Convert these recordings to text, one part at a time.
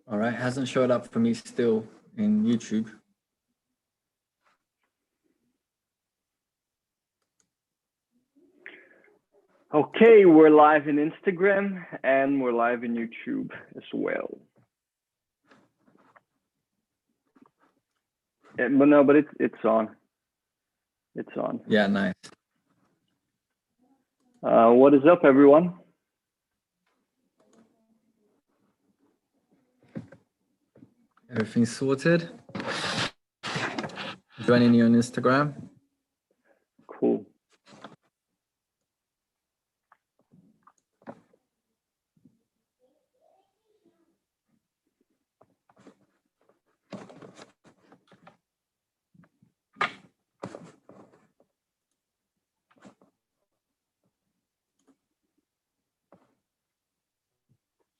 All right, hasn't showed up for me still in YouTube. Okay, we're live in Instagram and we're live in YouTube as well. Yeah, but no, but it's on. It's on. Yeah, nice. What is up, everyone? Everything's sorted. Joining you on Instagram. Cool.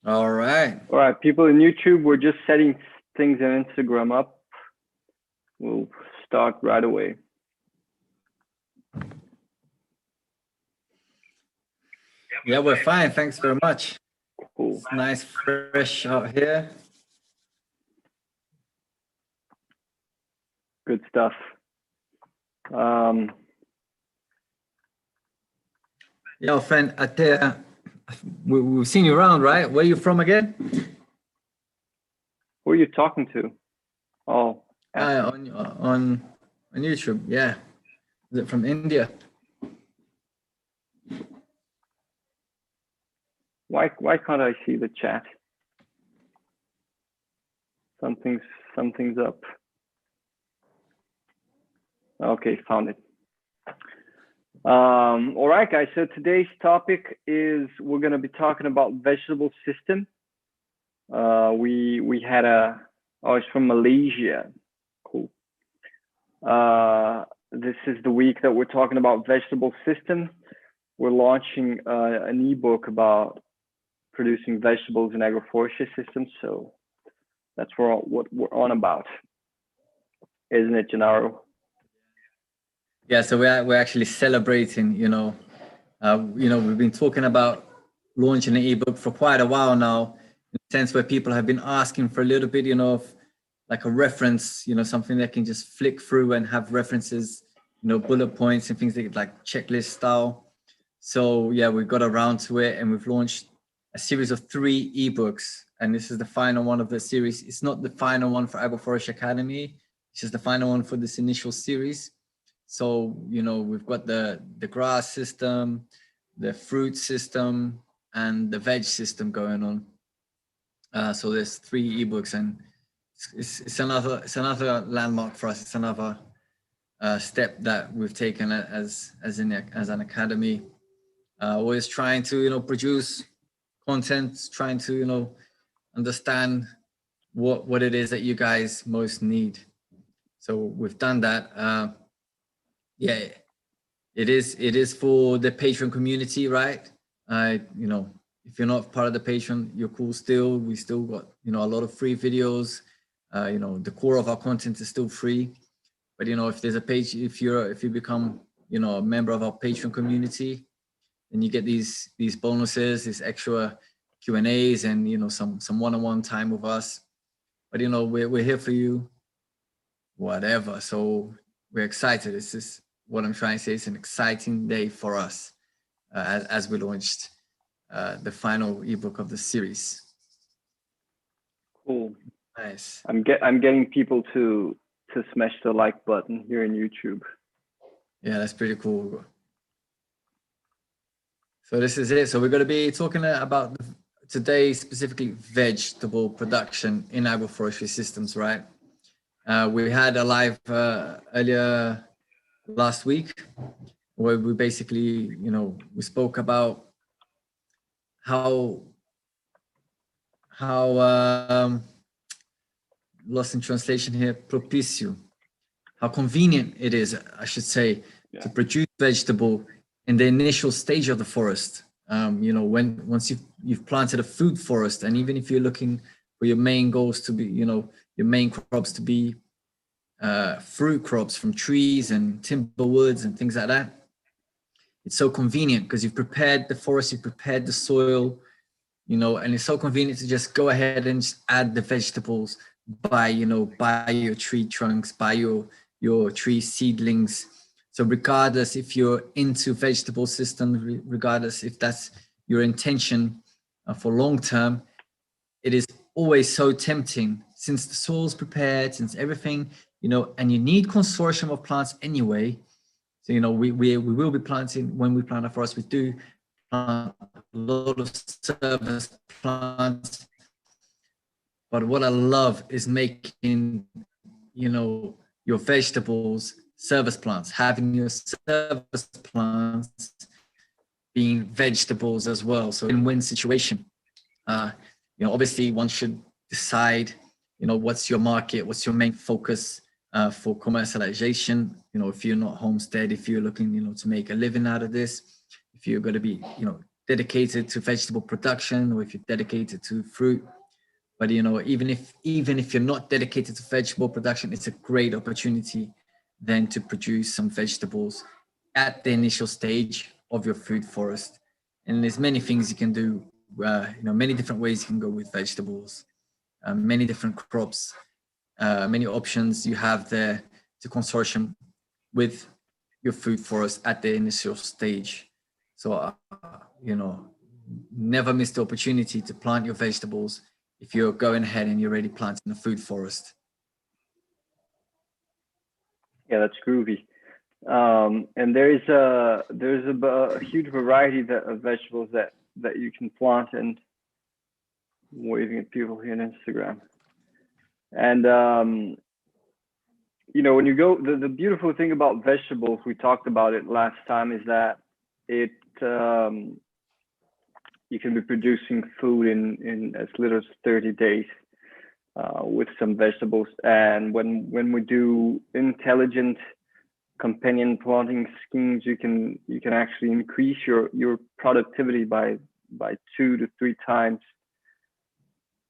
All right. All right, people in YouTube, we're just setting things on Instagram up. We'll start right away. Yeah, we're fine. Thanks very much. Cool. It's nice, fresh out here. Good stuff. Yo, friend, we've seen you around, right? Where are you from again? Who are you talking to? Oh, on YouTube. Yeah. Is it from India? why can't I see the chat? Something's up. Okay, found it. All right, guys. So today's topic is we're going to be talking about vegetable system. We had it's from Malaysia. Cool. This is the week that we're talking about vegetable system. We're launching an ebook about producing vegetables in agroforestry systems. So that's what we're on about, isn't it, Gennaro? Yeah, so we're actually celebrating, we've been talking about launching an ebook for quite a while now, in a sense where people have been asking for a little bit, of like a reference, something they can just flick through and have references, bullet points and things like checklist style. So yeah, we got around to it and we've launched a series of 3 ebooks, and this is the final one of the series. It's not the final one for Agroforestry Academy, it's just the final one for this initial series. So, we've got the grass system, the fruit system, and the veg system going on. So there's 3 ebooks, and it's another landmark for us. It's another step that we've taken as an academy. Always trying to produce content, trying to understand what it is that you guys most need. So we've done that. Yeah, it is for the Patreon community, right? If you're not part of the Patreon, you're cool still. We still got, a lot of free videos. The core of our content is still free. But, if there's a page, if you become, a member of our Patreon community, then you get these bonuses, these extra Q&As and, some one-on-one time with us. But, we're here for you, whatever. So we're excited. This is what I'm trying to say. It's an exciting day for us as we launched the final ebook of the series. Cool. Nice. I'm getting people to smash the like button here in YouTube. Yeah, that's pretty cool. So this is it. So we're going to be talking about today specifically vegetable production in agroforestry systems, right? We had a live earlier last week where we basically, we spoke about how lost in translation here, propicio, how convenient it is, I should say, to produce vegetable in the initial stage of the forest. Once you've planted a food forest, and even if you're looking for your main goals to be, your main crops to be fruit crops from trees and timber woods and things like that. It's so convenient because you've prepared the forest, you've prepared the soil, you know, and it's so convenient to just go ahead and just add the vegetables by, you know, by your tree trunks, by your tree seedlings. So regardless if you're into vegetable systems, regardless if that's your intention for long term, it is always so tempting since the soil's prepared, since everything, you know, and you need consortium of plants anyway. So, you know, we will be planting, when we plant a forest, we do plant a lot of service plants. But what I love is making, you know, your vegetables service plants, having your service plants being vegetables as well. So win-win situation. You know, obviously one should decide, you know, what's your market, what's your main focus for commercialization. You know, if you're not homestead, if you're looking, you know, to make a living out of this, if you're going to be, you know, dedicated to vegetable production, or if you're dedicated to fruit. But, you know, even if you're not dedicated to vegetable production, it's a great opportunity then to produce some vegetables at the initial stage of your food forest. And there's many things you can do, you know, many different ways you can go with vegetables, many different crops, many options you have there to consortium with your food forest at the initial stage. So, you know, never miss the opportunity to plant your vegetables if you're going ahead and you're already planting a food forest. Yeah, that's groovy. And there's a huge variety of vegetables that you can plant. And I'm waving at people here on Instagram. And you know, when you go, the beautiful thing about vegetables, we talked about it last time, is that it you can be producing food in as little as 30 days with some vegetables. And when we do intelligent companion planting schemes, you can actually increase your productivity by 2 to 3 times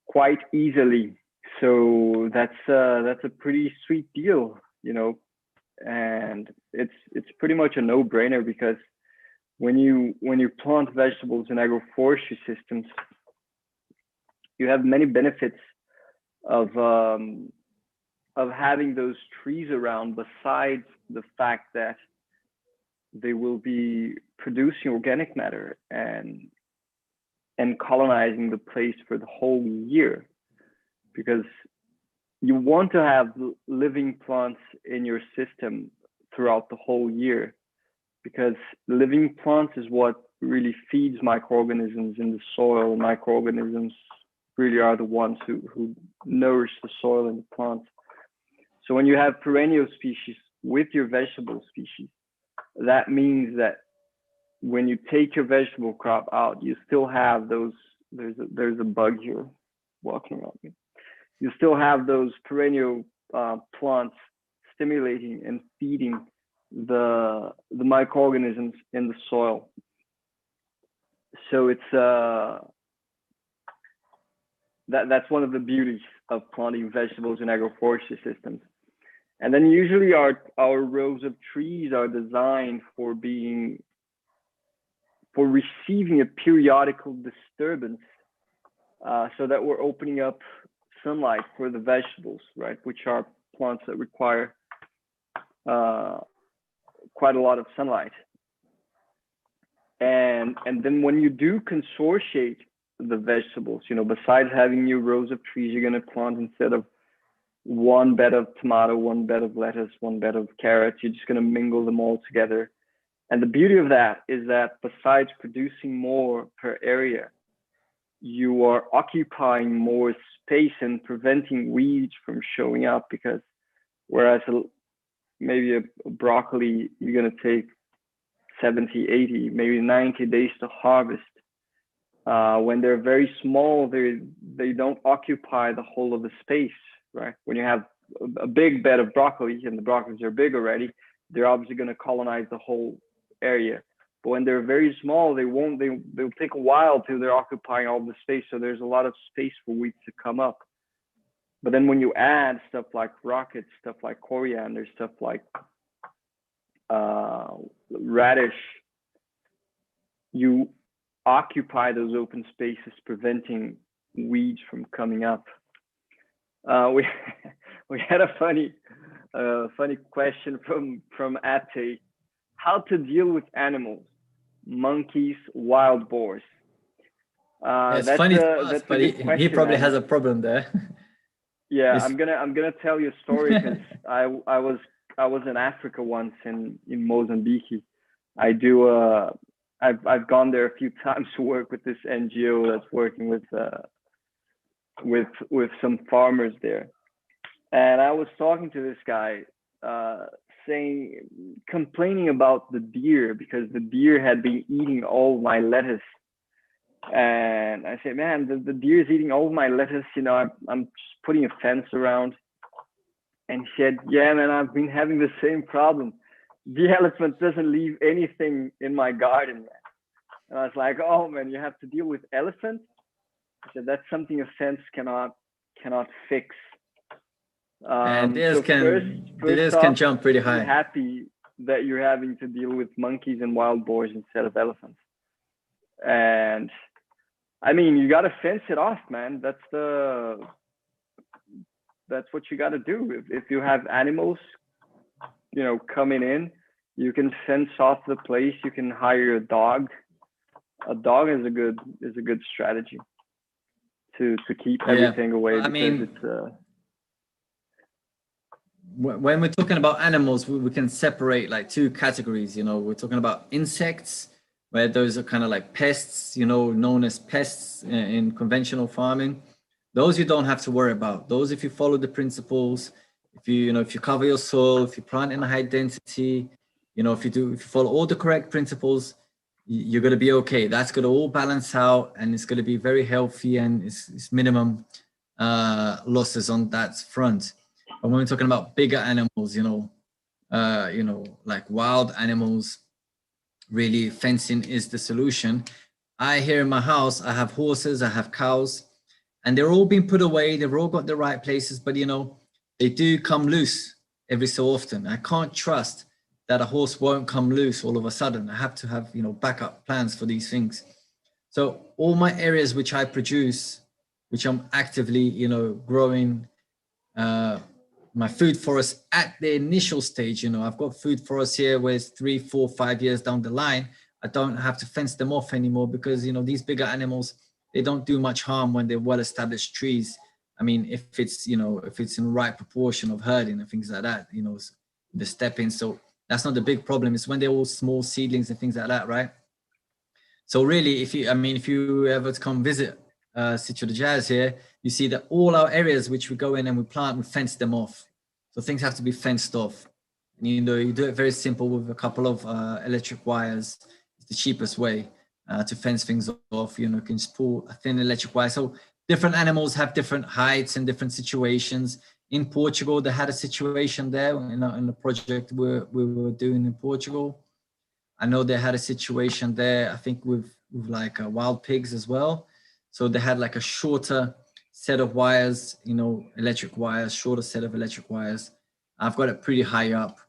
quite easily. So that's a pretty sweet deal, you know, and it's pretty much a no-brainer, because when you plant vegetables in agroforestry systems, you have many benefits of having those trees around, besides the fact that they will be producing organic matter and colonizing the place for the whole year, because you want to have living plants in your system throughout the whole year, because living plants is what really feeds microorganisms in the soil. Microorganisms really are the ones who nourish the soil and the plants. So when you have perennial species with your vegetable species, that means that when you take your vegetable crop out, you still have those, there's a bug here walking around me. You still have those perennial plants stimulating and feeding the microorganisms in the soil. So it's that's one of the beauties of planting vegetables in agroforestry systems. And then usually our rows of trees are designed for receiving a periodical disturbance, so that we're opening up sunlight for the vegetables, right? Which are plants that require quite a lot of sunlight. And then when you do consortiate the vegetables, you know, besides having new rows of trees, you're going to plant, instead of one bed of tomato, one bed of lettuce, one bed of carrots, you're just going to mingle them all together. And the beauty of that is that besides producing more per area, you are occupying more space and preventing weeds from showing up, because whereas maybe a broccoli, you're going to take 70, 80, maybe 90 days to harvest. When they're very small, they don't occupy the whole of the space, right? When you have a big bed of broccoli, and the broccolis are big already, they're obviously going to colonize the whole area. But when they're very small, they'll take a while till they're occupying all the space. So there's a lot of space for weeds to come up. But then when you add stuff like rocket, stuff like coriander, stuff like radish, you occupy those open spaces, preventing weeds from coming up. We we had a funny question from Ate. How to deal with animals, monkeys, wild boars? It's funny to us, but he probably has a problem there. Yeah, I'm gonna tell you a story because I was in Africa once in Mozambique. I've gone there a few times to work with this NGO that's working with some farmers there, and I was talking to this guy, complaining about the deer because the deer had been eating all my lettuce. And I said, man, the deer is eating all my lettuce. You know, I'm just putting a fence around. And he said, yeah, man, I've been having the same problem. The elephant doesn't leave anything in my garden, man. And I was like, oh man, you have to deal with elephants. I said, that's something a fence cannot fix. And deers can jump pretty high. I'm happy that you're having to deal with monkeys and wild boars instead of elephants. And I mean, you got to fence it off, man. That's what you got to do. If you have animals, you know, coming in, you can fence off the place. You can hire a dog. A dog is a good strategy to keep everything away. I mean, when we're talking about animals, we can separate like two categories. You know, we're talking about insects, where those are kind of like pests, you know, known as pests in conventional farming. Those you don't have to worry about. Those, if you follow the principles, if you cover your soil, if you plant in a high density, you know, if you follow all the correct principles, you're going to be okay. That's going to all balance out, and it's going to be very healthy, and it's minimum losses on that front. But when we're talking about bigger animals, you know, like wild animals, really fencing is the solution. Here in my house, I have horses, I have cows, and they're all being put away. They've all got the right places, but you know, they do come loose every so often. I can't trust that a horse won't come loose all of a sudden. I have to have, you know, backup plans for these things. So all my areas which I produce, which I'm actively, you know, growing my food forest at the initial stage, you know, I've got food forests here where it's 3, 4, 5 years down the line, I don't have to fence them off anymore because, you know, these bigger animals, they don't do much harm when they're well-established trees. I mean, if it's, you know, if it's in the right proportion of herding and things like that, you know, the stepping. So that's not the big problem. It's when they're all small seedlings and things like that, right? So really, if you ever come visit Sitio de Jazz here, you see that all our areas which we go in and we plant, we fence them off. So things have to be fenced off. And, you know, you do it very simple with a couple of electric wires. It's the cheapest way to fence things off. You know, you can just pull a thin electric wire. So different animals have different heights and different situations. In Portugal, they had a situation there in the project we were doing in Portugal. I know they had a situation there, I think with like wild pigs as well. So they had like a shorter set of wires, you know, electric wires, shorter set of electric wires. I've got it pretty high up,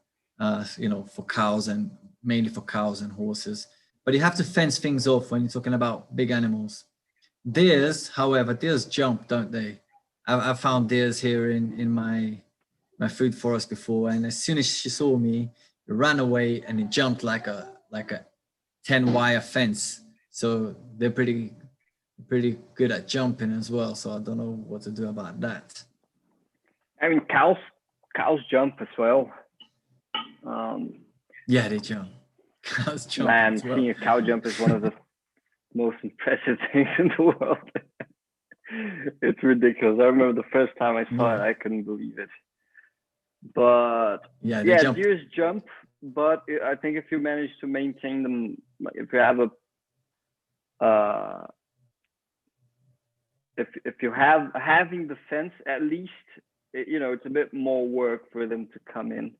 you know, for cows and mainly for cows and horses. But you have to fence things off when you're talking about big animals. Deers, however, deers jump, don't they? I've found deers here in my food forest before, and as soon as she saw me, it ran away and it jumped like a 10-wire fence. So they're pretty good at jumping as well. So I don't know what to do about that. I mean, cows jump as well. Yeah, they jump. Cows jump. Man, as well. Seeing a cow jump is one of the most impressive things in the world. It's ridiculous. I remember the first time I saw it, I couldn't believe it. But yeah, deers jump. But I think if you manage to maintain them, if you have if you have having the fence, at least, you know, it's a bit more work for them to come in.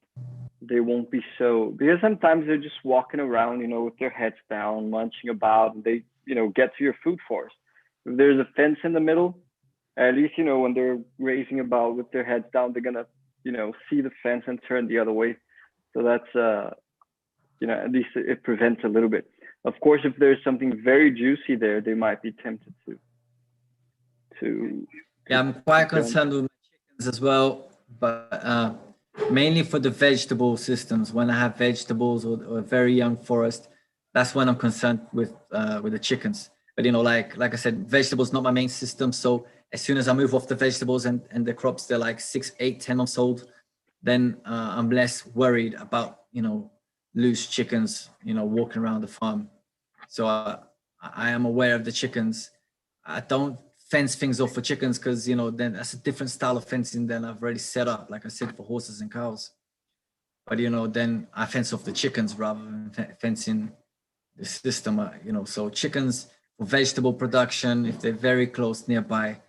They won't be so, because sometimes they're just walking around, you know, with their heads down, munching about, and they, you know, get to your food forest. If there's a fence in the middle At least, you know, when they're raising about with their heads down, they're gonna, you know, see the fence and turn the other way. So that's, you know, at least it prevents a little bit. Of course, if there's something very juicy there, they might be tempted to Yeah, I'm quite concerned with my chickens as well, but mainly for the vegetable systems. When I have vegetables or a very young forest, that's when I'm concerned with the chickens. But you know, like I said, vegetables not my main system. So as soon as I move off the vegetables and the crops, they're like 6, 8, 10 months old, then I'm less worried about, you know, loose chickens, you know, walking around the farm. So I am aware of the chickens. I don't fence things off for chickens because, you know, then that's a different style of fencing than I've already set up, like I said, for horses and cows. But, you know, then I fence off the chickens rather than fencing the system, you know. So chickens for vegetable production, if they're very close nearby,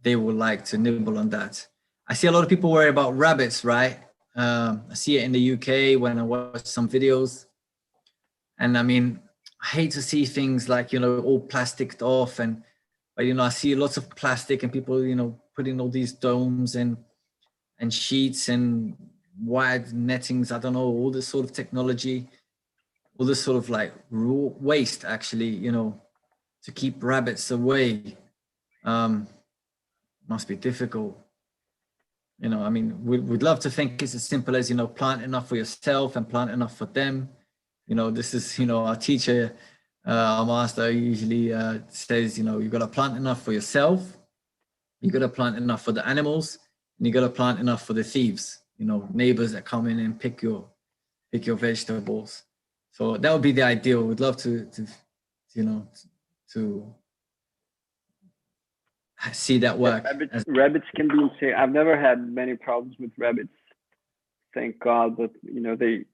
they will like to nibble on that. I see a lot of people worry about rabbits, right? I see it in the UK when I watch some videos. And I mean, I hate to see things like, you know, all plasticed off but you know, I see lots of plastic and people, you know, putting all these domes and sheets and wide nettings. I don't know, all this sort of technology, all this sort of like raw waste actually, you know, to keep rabbits away. Must be difficult. You know, I mean, we'd love to think it's as simple as, you know, plant enough for yourself and plant enough for them. You know, this is, you know, our teacher, our master usually says, you know, you got to plant enough for yourself, you got to plant enough for the animals, and you got to plant enough for the thieves, you know, neighbors that come in and pick your vegetables. So that would be the ideal. We'd love to you know, to see that work. Rabbits can be insane. I've never had many problems with rabbits, thank God. But you know, they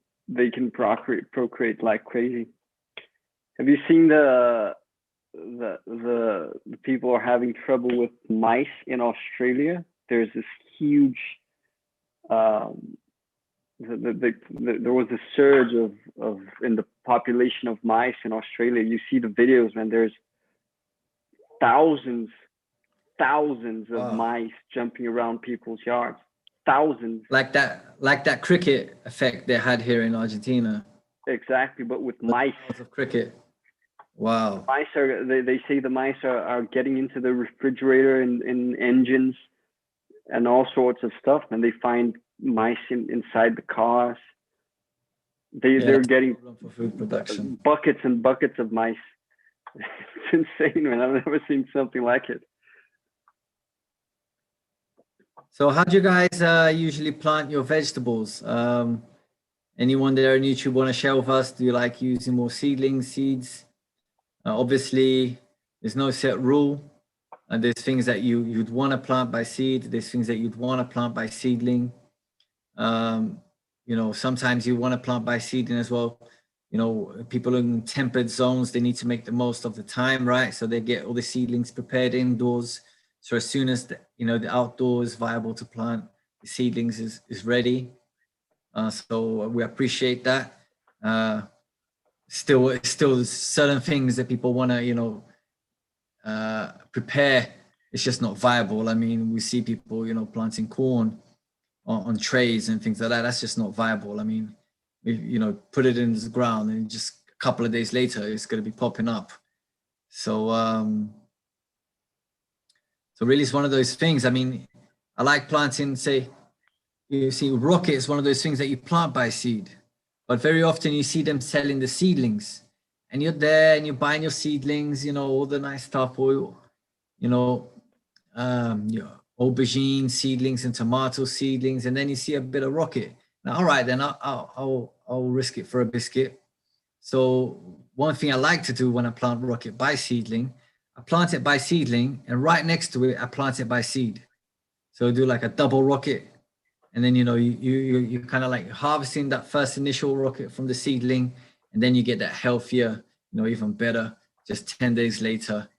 can procreate like crazy. Have you seen the people are having trouble with mice in Australia? There's this huge there was a surge of in the population of mice in Australia. You see the videos, man. There's thousands of mice jumping around people's yards. Thousands. Like that cricket effect they had here in Argentina. Exactly, but with mice. Of cricket. Wow. Mice are, they say the mice are getting into the refrigerator and in engines and all sorts of stuff, and they find mice inside the cars. They're getting for food production. Buckets and buckets of mice. It's insane, man. I've never seen something like it. So how do you guys usually plant your vegetables? Anyone there on YouTube want to share with us? Do you like using more seedlings, seeds? Obviously, there's no set rule. There's things that you'd want to plant by seed. There's things that you'd want to plant by seedling. You know, sometimes you want to plant by seedling as well. You know, people in temperate zones, they need to make the most of the time, right? So they get all the seedlings prepared indoors. So as soon as the outdoor is viable to plant, the seedlings is ready. So we appreciate that. Still certain things that people want to, prepare. It's just not viable. I mean, we see people, planting corn on trays and things like that. That's just not viable. I mean, put it in the ground and just a couple of days later, it's going to be popping up. So, so really it's one of those things. I mean, I like planting, say, you see rocket is one of those things that you plant by seed, but very often you see them selling the seedlings and you're there and you're buying your seedlings, all the nice stuff, or, your aubergine seedlings and tomato seedlings, and then you see a bit of rocket. Now, all right, then I'll risk it for a biscuit. So one thing I like to do when I plant rocket by seedling, I plant it by seedling, and right next to it, I plant it by seed. So I do like a double rocket, and then you kind of like harvesting that first initial rocket from the seedling, and then you get that healthier, even better, just 10 days later.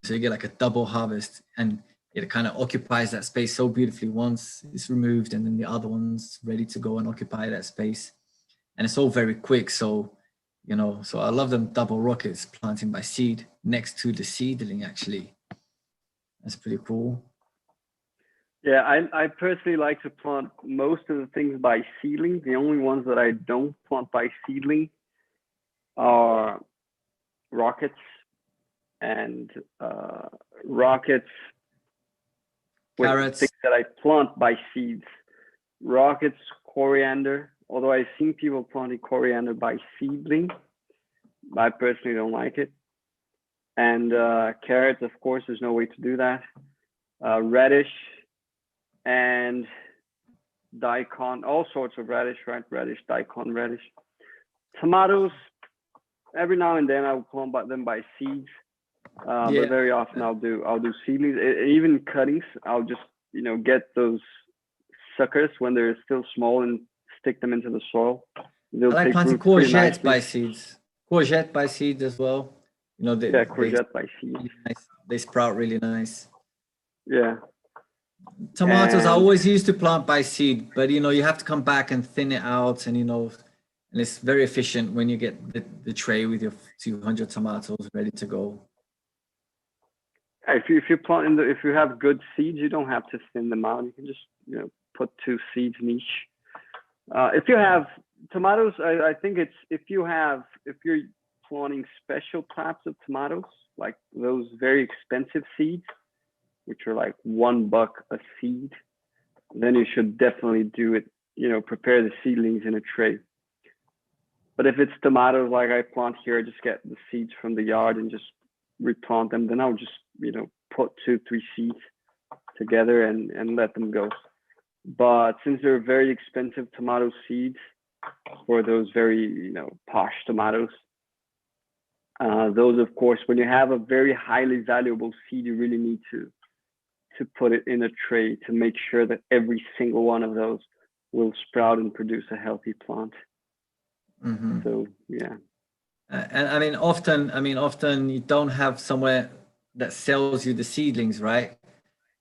So you get like a double harvest, and it kind of occupies that space so beautifully once it's removed, and then the other one's ready to go and occupy that space. And it's all very quick. So, so I love them double rockets, planting by seed next to the seedling, actually. That's pretty cool. Yeah, I personally like to plant most of the things by seedling. The only ones that I don't plant by seedling are rockets and rockets. Wait, things Carrots. that I plant by seeds. Rockets, coriander. Although I've seen people planting coriander by seedling, I personally don't like it. And carrots, of course, there's no way to do that. Radish and daikon, all sorts of radish, right? Radish, daikon, radish. Tomatoes, every now and then I'll plant them by seeds, but Yeah. very often I'll do seedlings. Even cuttings, I'll just get those suckers when they're still small and stick them into the soil. They'll I like take planting root pretty courgette nicely. by seeds. Courgette by seed as well. You know, Yeah, courgette by seeds. really nice. They sprout really nice. Yeah. Tomatoes, I And always used to plant by seed, but you have to come back and thin it out, and and it's very efficient when you get the tray with your 200 tomatoes ready to go. if you plant if you have good seeds, you don't have to thin them out. You can just put 2 seeds in each. If you have tomatoes, I think it's if you're planting special types of tomatoes, like those very expensive seeds, which are like $1 a seed, then you should definitely do it. Prepare the seedlings in a tray. But if it's tomatoes like I plant here, I just get the seeds from the yard and just replant them. Then I'll just put 2-3 seeds together and let them go. But since they're very expensive tomato seeds for those very posh tomatoes, those, of course, when you have a very highly valuable seed, you really need to put it in a tray to make sure that every single one of those will sprout and produce a healthy plant. Mm-hmm. So yeah. And often you don't have somewhere that sells you the seedlings, right?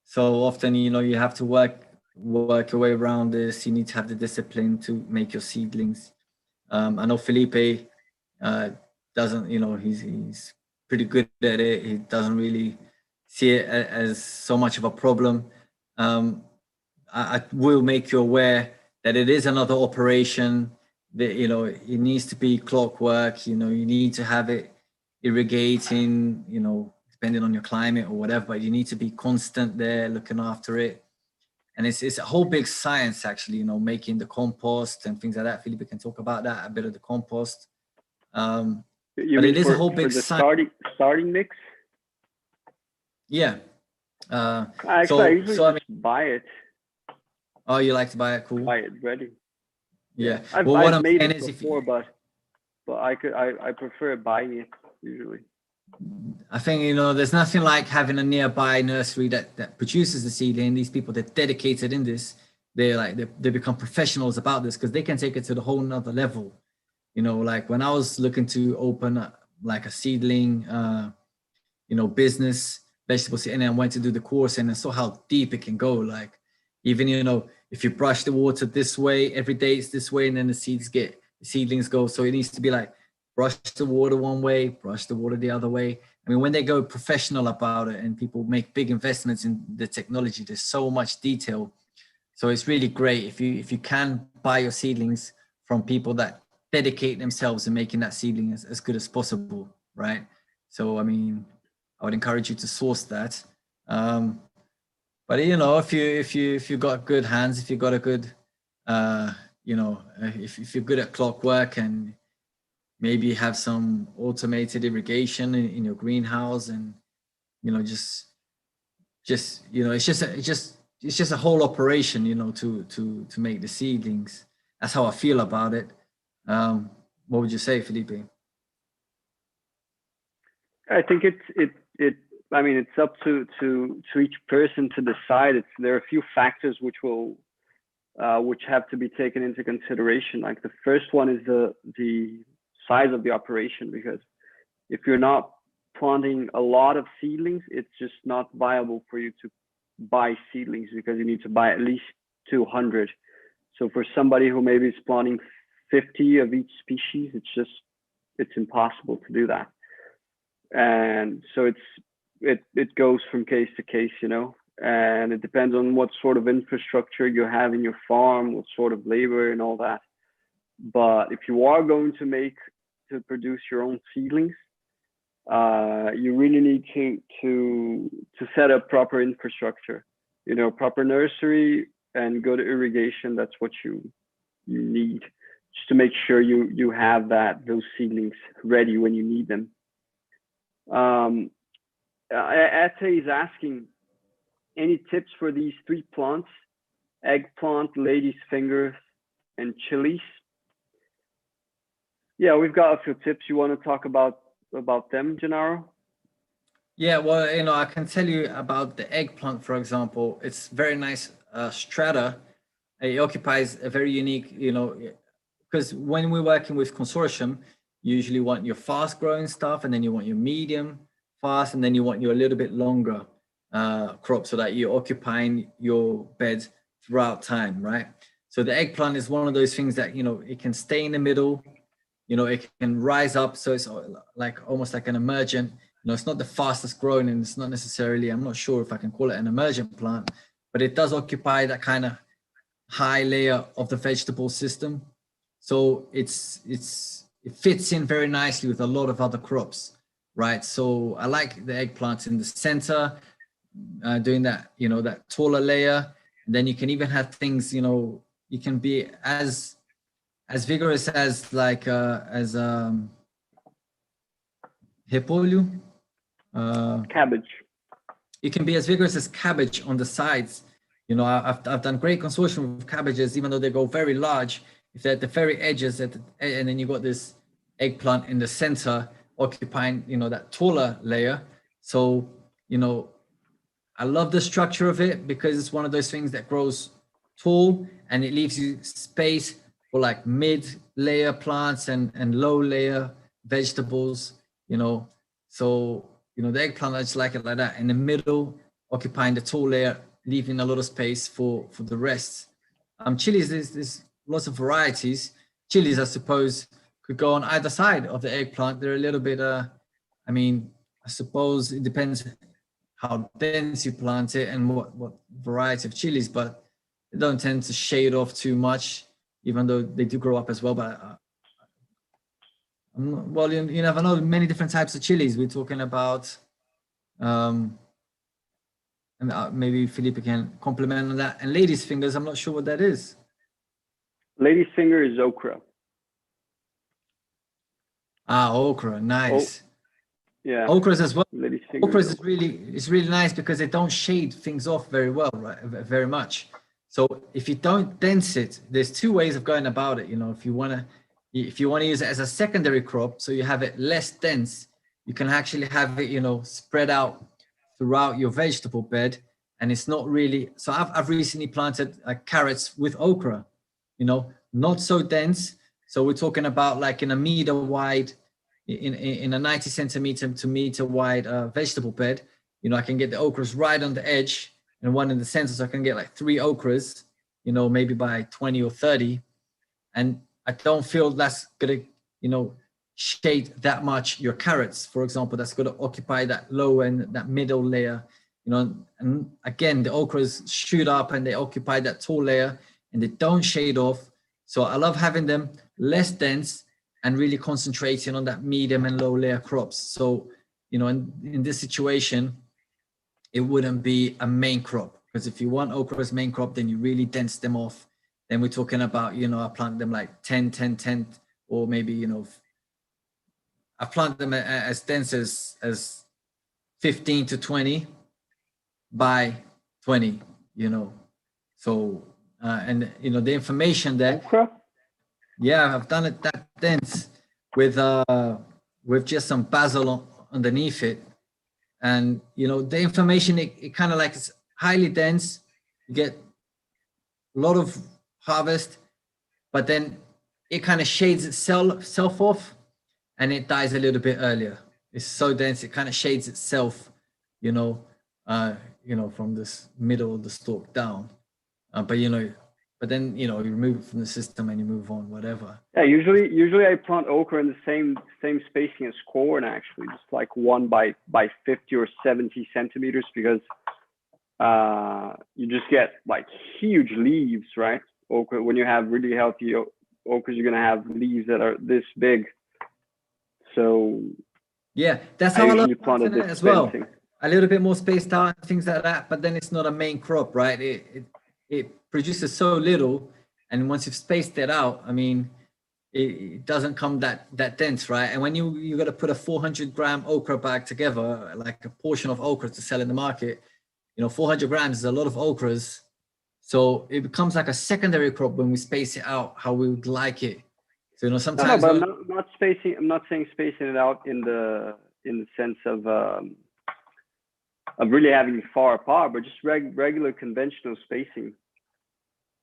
So often, you have to work your way around this. You need to have the discipline to make your seedlings. I know Felipe doesn't, he's pretty good at it. He doesn't really see it as so much of a problem. I will make you aware that it is another operation that, it needs to be clockwork. You need to have it irrigating, depending on your climate or whatever, but you need to be constant there looking after it. And it's a whole big science, actually, making the compost and things like that. Felipe can talk about that, a bit of the compost. You but mean it is a whole big for the science. starting mix? Yeah. Actually, I usually just buy it. Oh, you like to buy it? Cool. Buy it ready. Yeah. I've made it before, but I prefer buying it usually. I think there's nothing like having a nearby nursery that produces the seedling. These people, they're dedicated in this. They become professionals about this because they can take it to the whole nother level. Like when I was looking to open like a seedling business, vegetable seedling, and I went to do the course and I saw how deep it can go. Like even if you brush the water this way every day, it's this way, and then the seedlings go. So it needs to be like brush the water one way, brush the water the other way. I mean, when they go professional about it and people make big investments in the technology, there's so much detail. So it's really great if you can buy your seedlings from people that dedicate themselves in making that seedling as good as possible, right? So I mean, I would encourage you to source that. But if you got good hands, if you got a good, if you're good at clockwork and maybe have some automated irrigation in your greenhouse, and it's just a whole operation, to make the seedlings. That's how I feel about it. What would you say, Felipe? I think I mean, it's up to each person to decide. There are a few factors which have to be taken into consideration. Like the first one is the size of the operation, because if you're not planting a lot of seedlings, it's just not viable for you to buy seedlings, because you need to buy at least 200. So for somebody who maybe is planting 50 of each species, it's impossible to do that. And so it goes from case to case, and it depends on what sort of infrastructure you have in your farm, what sort of labor and all that. But if you are going to produce your own seedlings, you really need to set up proper infrastructure, you know, proper nursery and good irrigation. That's what you need, just to make sure you have those seedlings ready when you need them. Ate is asking, any tips for these 3 plants: eggplant, lady's fingers, and chilies? Yeah, we've got a few tips. You want to talk about them, Gennaro? Yeah, well, you know, I can tell you about the eggplant, for example. It's very nice strata. It occupies a very unique, you know, because when we're working with consortium, you usually want your fast growing stuff, and then you want your medium fast, and then you want your a little bit longer crop, so that you're occupying your beds throughout time, right? So the eggplant is one of those things that, you know, it can stay in the middle, you know, it can rise up. So it's like almost like an emergent, you know, it's not the fastest growing, and it's not necessarily, I'm not sure if I can call it an emergent plant, but it does occupy that kind of high layer of the vegetable system. So it fits in very nicely with a lot of other crops, right? So I like the eggplants in the center, doing that, you know, that taller layer. And then you can even have things, you know, you can be as vigorous as like repolho, Cabbage. You can be as vigorous as cabbage on the sides. You know, I've done great consortium with cabbages, even though they go very large. If they're at the very edges, and then you got this eggplant in the center occupying, you know, that taller layer. So, you know, I love the structure of it because it's one of those things that grows tall, and it leaves you space for like mid-layer plants and low-layer vegetables, you know. So, you know, the eggplant, I just like it like that, in the middle, occupying the tall layer, leaving a lot of space for the rest. Chilies, there's lots of varieties. Chilies, I suppose, could go on either side of the eggplant. They're a little bit, I mean, I suppose it depends how dense you plant it and what variety of chilies, but they don't tend to shade off too much, even though they do grow up as well. But well, you never know, many different types of chilies. We're talking about, and maybe Felipe can compliment on that. And lady's fingers, I'm not sure what that is. Lady's finger is okra. Okra, nice. Yeah. Okras as well. Okras is really nice because they don't shade things off very well, right? Very much. So if you don't dense it, there's 2 ways of going about it. You know, if you want to use it as a secondary crop, so you have it less dense, you can actually have it, you know, spread out throughout your vegetable bed, and it's not really. So I've recently planted carrots with okra, you know, not so dense. So we're talking about like in a meter wide, in a 90 centimeter to meter wide vegetable bed. You know, I can get the okras right on the edge and one in the center, so I can get like 3 okras, you know, maybe by 20 or 30, and I don't feel that's gonna, you know, shade that much your carrots, for example. That's gonna occupy that low and that middle layer, you know. And again, the okras shoot up and they occupy that tall layer and they don't shade off. So I love having them less dense and really concentrating on that medium and low layer crops. So, you know, in this situation, it wouldn't be a main crop, because if you want okra as main crop, then you really dense them off. Then we're talking about, you know, I plant them like 10, 10, 10, or maybe, you know, I plant them as dense as 15 to 20 by 20, you know. So, and, you know, the information that, okra? Yeah, I've done it that dense with just some basil underneath it. And, you know, the information, it kind of like it's highly dense. You get a lot of harvest, but then it kind of shades itself off and it dies a little bit earlier. It's so dense, it kind of shades itself, you know, from this middle of the stalk down. But, you know, but then, you know, you remove it from the system and you move on, whatever. Yeah, usually I plant okra in the same spacing as corn, actually, just like 1 by 50 or 70 centimeters, because you just get like huge leaves, right? Okra, when you have really healthy okras, you're gonna have leaves that are this big. So Yeah, that's I how I love usually plant planting it it as well. dispensing. A little bit more spaced out and things like that, but then it's not a main crop, right? It produces so little, and once you've spaced it out, I mean, it doesn't come that dense, right? And when you got to put a 400-gram okra bag together, like a portion of okra to sell in the market, 400 grams is a lot of okras. So it becomes like a secondary crop when we space it out how we would like it. So No, sometimes but I'm not spacing. I'm not saying spacing it out in the sense of really having it far apart, but just regular conventional spacing,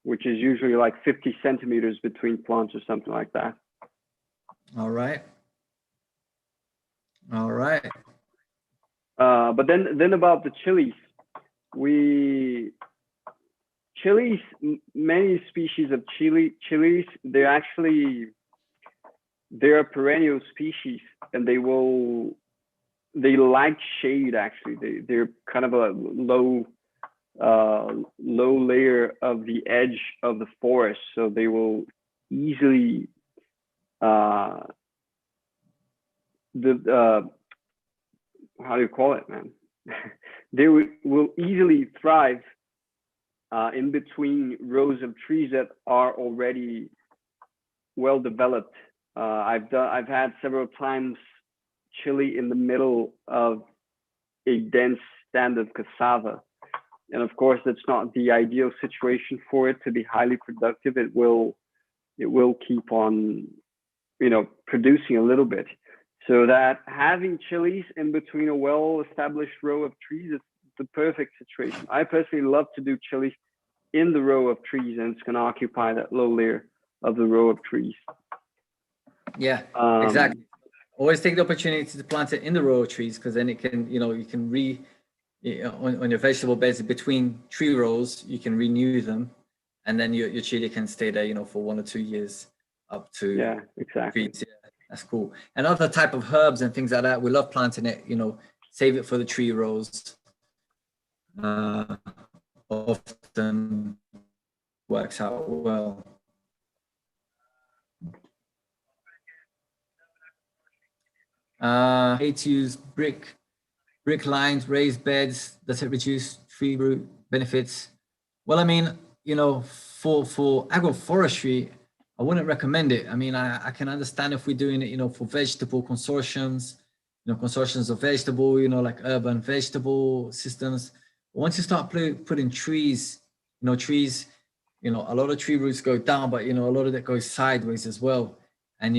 which is usually like 50 centimeters between plants or something like that. All right. All right. But then about the chilies, many species of chilies, they're a perennial species, and they like shade. Actually, they're kind of a low layer of the edge of the forest, so they will easily how do you call it, man? They will easily thrive in between rows of trees that are already well developed. I've had several times chili in the middle of a dense stand of cassava, and of course that's not the ideal situation for it to be highly productive. It will keep on, producing a little bit. So that having chilies in between a well-established row of trees is the perfect situation. I personally love to do chilies in the row of trees, and it's going to occupy that low layer of the row of trees. Yeah, exactly. Always take the opportunity to plant it in the row of trees, because then it can, you can on your vegetable beds between tree rows, you can renew them, and then your chili can stay there, for 1 or 2 years up to. Yeah, exactly. Trees. Yeah, that's cool. And other type of herbs and things like that, we love planting it, save it for the tree rows. Often works out well. Hate to use brick lines, raised beds. Does it reduce tree root benefits? Well, I mean, for agroforestry, I wouldn't recommend it. I mean, I can understand if we're doing it, for vegetable consortiums, consortiums of vegetable, like urban vegetable systems. But once you start putting trees, trees, a lot of tree roots go down, but, a lot of that goes sideways as well. And,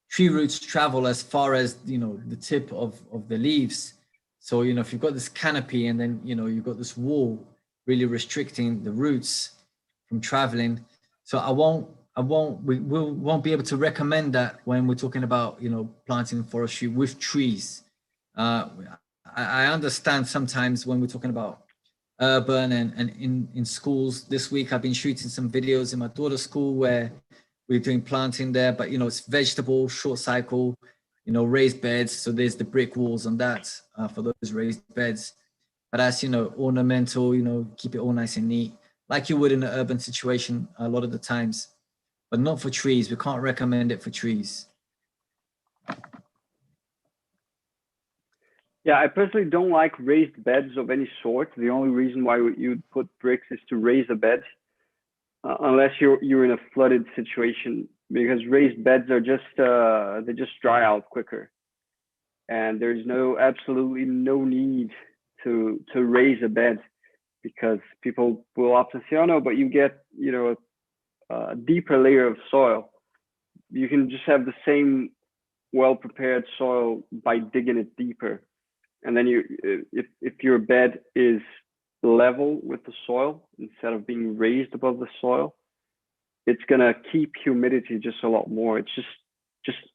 tree roots travel as far as, the tip of the leaves. So, if you've got this canopy and then, you've got this wall really restricting the roots from traveling. So we won't be able to recommend that when we're talking about, planting forestry with trees. I understand sometimes when we're talking about urban and in schools. This week I've been shooting some videos in my daughter's school where we're doing planting there, but it's vegetable, short cycle, raised beds. So there's the brick walls on that for those raised beds. But that's, ornamental, keep it all nice and neat, like you would in an urban situation a lot of the times, but not for trees. We can't recommend it for trees. Yeah, I personally don't like raised beds of any sort. The only reason why you'd put bricks is to raise a bed, unless you're in a flooded situation, because raised beds are just they just dry out quicker, and there's absolutely no need to raise a bed, because people will often say, oh no, but you get a deeper layer of soil. You can just have the same well prepared soil by digging it deeper, and then if your bed is level with the soil instead of being raised above the soil, it's gonna keep humidity just a lot more. It's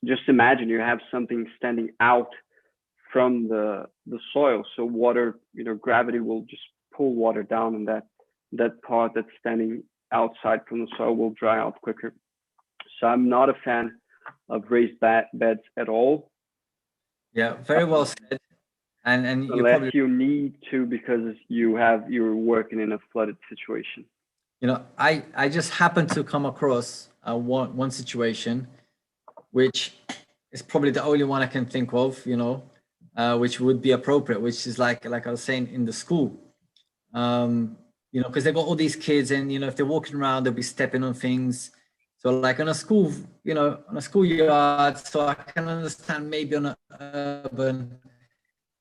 just imagine you have something standing out from the soil, so water, gravity will just pull water down, and that part that's standing outside from the soil will dry out quicker. So I'm not a fan of raised beds at all. Yeah, very well said. and you unless probably, you need to because you're working in a flooded situation. you know, I just happened to come across one situation, which is probably the only one I can think of, you know, which would be appropriate, which is like I was saying, in the school. You know, because they got all these kids, and you know, if they're walking around, they'll be stepping on things. So like on a school, you know, on a schoolyard, so I can understand maybe on an urban,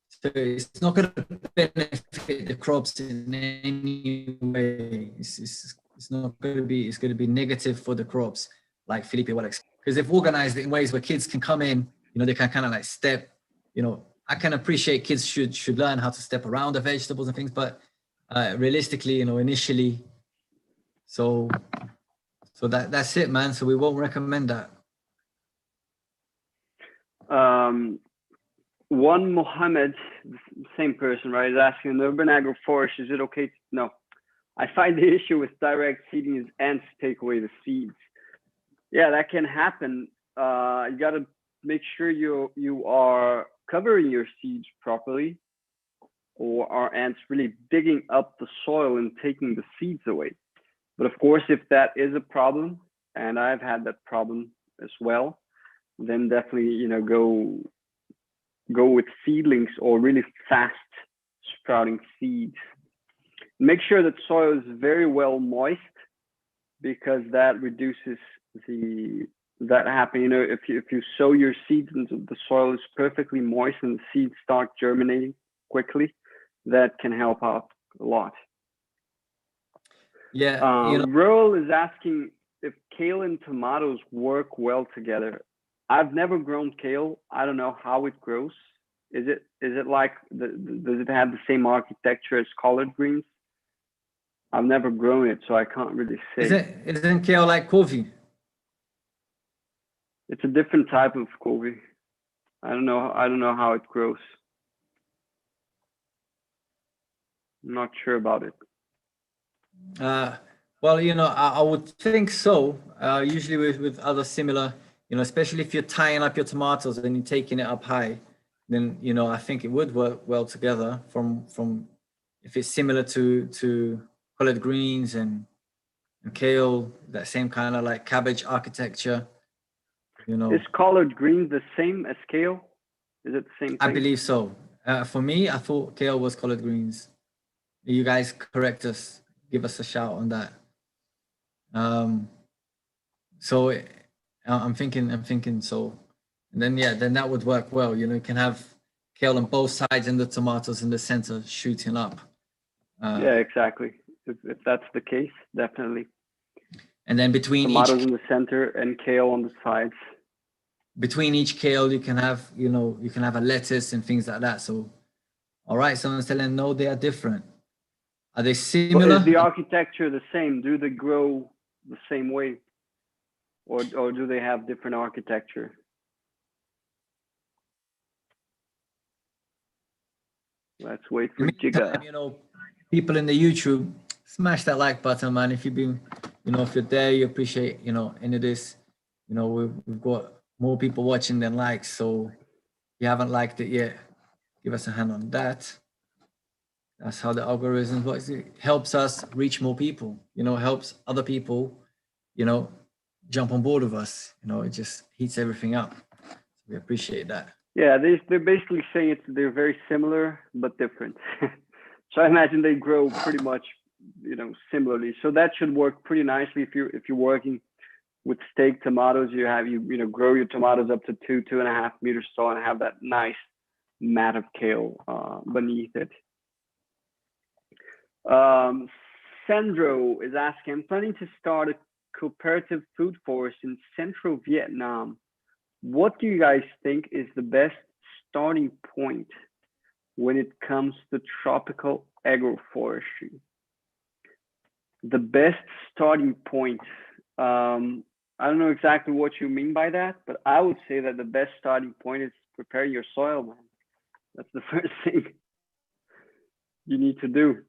so it's not going to benefit the crops in any way. It's not going to be, it's going to be negative for the crops, like Felipe will explain. Because they've organized it in ways where kids can come in, you know, they can kind of like step, you know, I can appreciate kids should learn how to step around the vegetables and things, but realistically, you know, initially, so that's it, man. So we won't recommend that. One Mohammed, same person, right, is asking, in urban agroforestry, is it okay to, no. I find the issue with direct seeding is ants take away the seeds. Yeah, that can happen. You got to make sure you are covering your seeds properly, or are ants really digging up the soil and taking the seeds away? But of course, if that is a problem, and I've had that problem as well, then definitely, you know, go with seedlings or really fast sprouting seeds. Make sure that soil is very well moist, because that reduces that happening. You know, if you sow your seeds and the soil is perfectly moist and the seeds start germinating quickly, that can help out a lot. Yeah, you know, Rural is asking if kale and tomatoes work well together. I've never grown kale. I don't know how it grows. Is it like does it have the same architecture as collard greens? I've never grown it, so I can't really say. isn't kale like coffee? It's a different type of coffee. I don't know how it grows. I'm not sure about it. Well, you know, I would think so. Usually with other similar, you know, especially if you're tying up your tomatoes and you're taking it up high, then, you know, I think it would work well together from if it's similar to collard greens and kale, that same kind of like cabbage architecture, you know. Is collard greens the same as kale? Is it the same thing? I believe so. For me, I thought kale was collard greens. You guys correct us, give us a shout on that. So I'm thinking so, and then yeah, then that would work well. You know, you can have kale on both sides and the tomatoes in the center shooting up. Yeah, exactly. If that's the case, definitely. And then between tomatoes in the center and kale on the sides. Between each kale, you can have, you know, you can have a lettuce and things like that. So, all right, someone's telling no, they are different. Are they similar? But is the architecture the same? Do they grow the same way, or do they have different architecture? Let's wait for Giga. You know, people in the YouTube, smash that like button, man. If you've been, you know, if you're there, you appreciate, you know, into this. You know, we've got more people watching than likes. So if you haven't liked it yet, give us a hand on that. That's how the algorithm works. It helps us reach more people, you know, helps other people, you know, jump on board with us. You know, it just heats everything up. So we appreciate that. Yeah, they're basically saying they're very similar but different. So I imagine they grow pretty much, you know, similarly. So that should work pretty nicely if you're working with stake tomatoes. You know, grow your tomatoes up to 2.5 meters tall and have that nice mat of kale beneath it. Sandro is asking, I'm planning to start a cooperative food forest in central Vietnam. What do you guys think is the best starting point when it comes to tropical agroforestry? The best starting point. I don't know exactly what you mean by that, but I would say that the best starting point is prepare your soil, man. That's the first thing you need to do.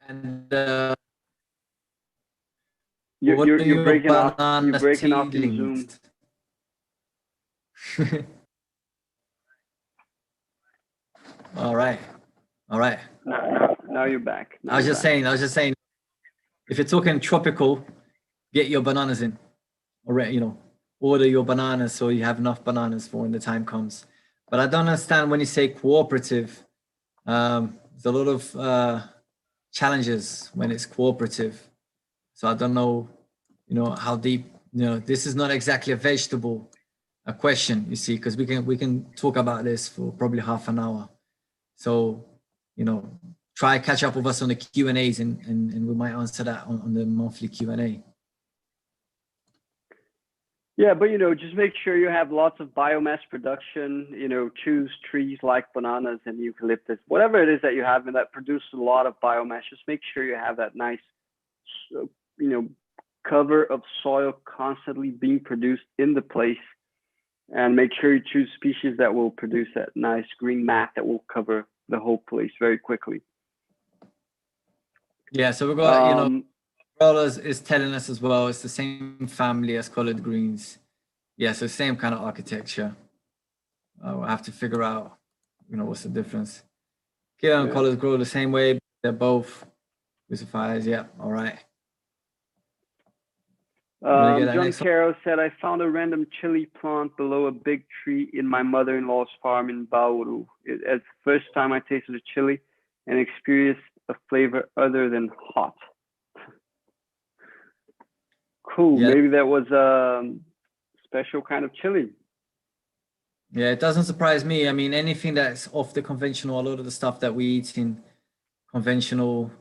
And You're breaking off in Zoom. All right. All right. Now you're back. I was just saying, if you're talking tropical, get your bananas in, or order your bananas so you have enough bananas for when the time comes. But I don't understand when you say cooperative. There's a lot of challenges when it's cooperative. So I don't know, how deep. This is not exactly a vegetable question, you see, because we can talk about this for probably half an hour. So, try catch up with us on the Q&As and we might answer that on the monthly Q&A. Yeah, but just make sure you have lots of biomass production. Choose trees like bananas and eucalyptus, whatever it is that you have and that produce a lot of biomass. Just make sure you have that nice, cover of soil constantly being produced in the place, and make sure you choose species that will produce that nice green mat that will cover the whole place very quickly. Yeah, so we've got, Rollers is telling us as well, it's the same family as collard greens. Yeah, so same kind of architecture. We'll have to figure out, what's the difference. Kale and collard grow the same way. They're both crucifiers. Yeah, all right. John Caro said, I found a random chili plant below a big tree in my mother-in-law's farm in Bauru. It's the first time I tasted a chili and experienced a flavor other than hot. Cool. Yeah. Maybe that was a special kind of chili. Yeah, it doesn't surprise me. I mean, anything that's off the conventional, a lot of the stuff that we eat in conventional,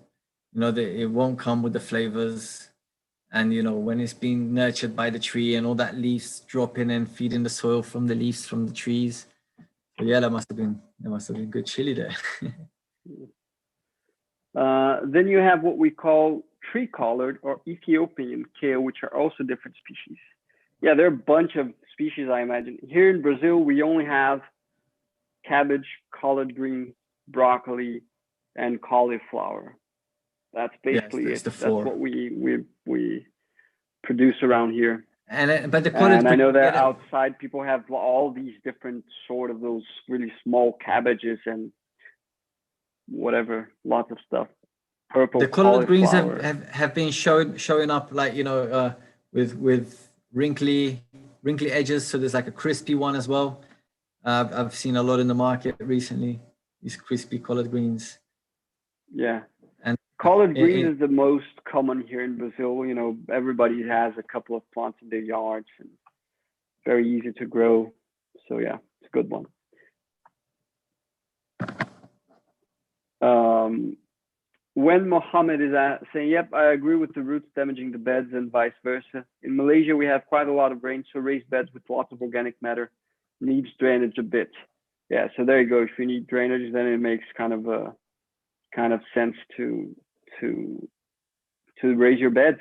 it won't come with the flavors. And, when it's being nurtured by the tree and all that leaves dropping and feeding the soil from the leaves from the trees. So yeah, there must have been good chili there. Then you have what we call tree collard or Ethiopian kale, which are also different species. Yeah, there are a bunch of species, I imagine. Here in Brazil, we only have cabbage, collard green, broccoli, and cauliflower. That's basically it. That's what we produce around here. But the collard, and I know that outside people have all these different sort of those really small cabbages and whatever, lots of stuff. Purple. The collard greens have been showing up like with wrinkly edges. So there's like a crispy one as well. I've seen a lot in the market recently. These crispy collard greens. Yeah. And collard greens is the most common here in Brazil. Everybody has a couple of plants in their yards and very easy to grow. So yeah, it's a good one. When Mohammed is saying, yep, I agree with the roots damaging the beds and vice versa. In Malaysia, we have quite a lot of rain, so raised beds with lots of organic matter needs drainage a bit. Yeah, so there you go. If you need drainage, then it makes kind of sense to raise your beds.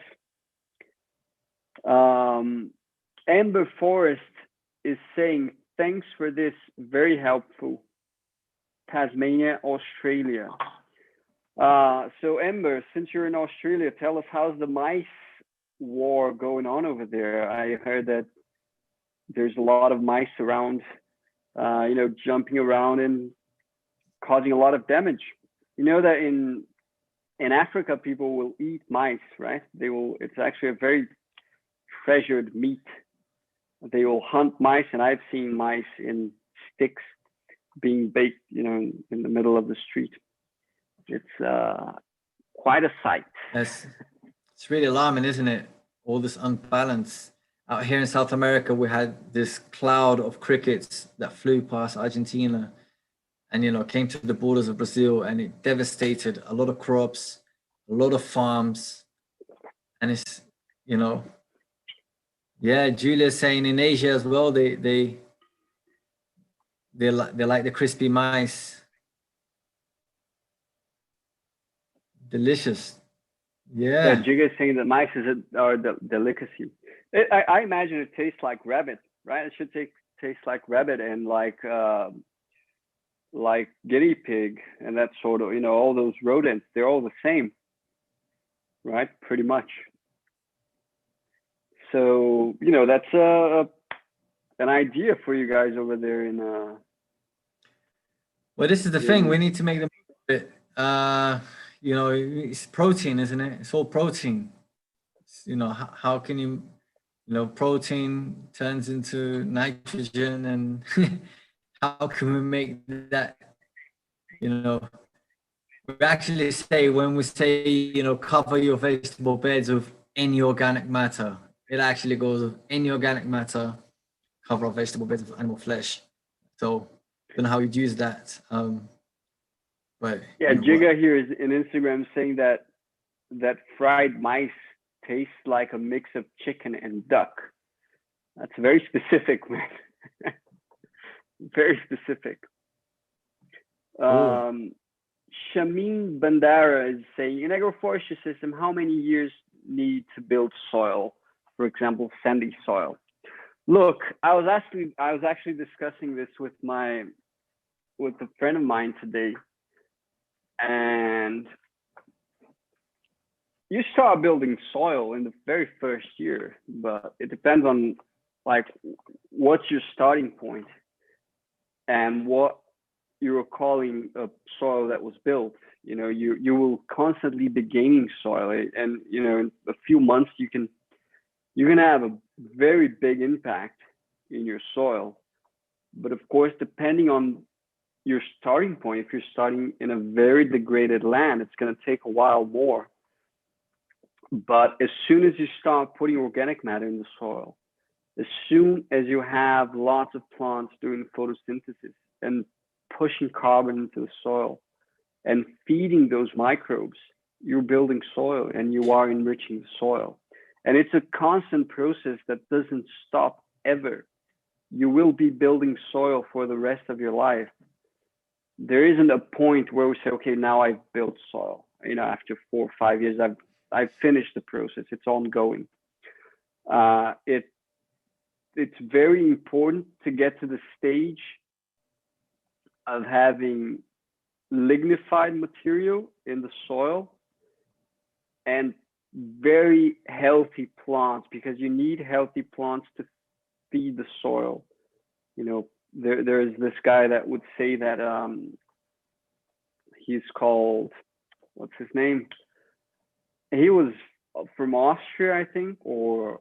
Amber Forest is saying, thanks for this, very helpful. Tasmania, Australia. So Amber, since you're in Australia, tell us, how's the mice war going on over there? I heard that there's a lot of mice around, jumping around and causing a lot of damage. You know that in Africa, people will eat mice, right? It's actually a very treasured meat. They will hunt mice, and I've seen mice in sticks being baked, in the middle of the street. It's quite a sight. It's really alarming, isn't it? All this unbalance. Out here in South America, we had this cloud of crickets that flew past Argentina and, came to the borders of Brazil, and it devastated a lot of crops, a lot of farms. And it's, yeah, Julia's saying in Asia as well, they're like the crispy mice. Delicious. Yeah. Jiga is saying that mice are the delicacy. I imagine it tastes like rabbit, right? It should taste like rabbit and like guinea pig and that sort of, all those rodents. They're all the same, right? Pretty much. So, that's an idea for you guys over there in Well, this is the thing. We need to make them bit. You know, it's protein, isn't it? It's all protein. You know, how can you, you know, protein turns into nitrogen, and how can we make that, you know, we actually say, when we say, you know, cover your vegetable beds with any organic matter, it actually goes with any organic matter, cover our vegetable beds with animal flesh. So I don't know how you'd use that. But yeah, you know, Jiga here is in Instagram saying that fried mice tastes like a mix of chicken and duck. That's very specific, man. Very specific. Cool. Shamin Bandara is saying, in agroforestry system, how many years need to build soil? For example, sandy soil. Look, I was actually discussing this with a friend of mine today, and you start building soil in the very first year, but it depends on like what's your starting point and what you're calling a soil that was built. You know, you will constantly be gaining soil, and you know, in a few months you're gonna have a very big impact in your soil. But of course, depending on your starting point, if you're starting in a very degraded land, it's gonna take a while more. But as soon as you start putting organic matter in the soil, as soon as you have lots of plants doing photosynthesis and pushing carbon into the soil and feeding those microbes, you're building soil and you are enriching the soil. And it's a constant process that doesn't stop ever. You will be building soil for the rest of your life. There isn't a point where we say, okay, now I've built soil. You know, after 4 or 5 years, I've finished the process. It's ongoing. It's very important to get to the stage of having lignified material in the soil and very healthy plants, because you need healthy plants to feed the soil. You know, there is this guy that would say that he's called, what's his name? He was from Austria, I think, or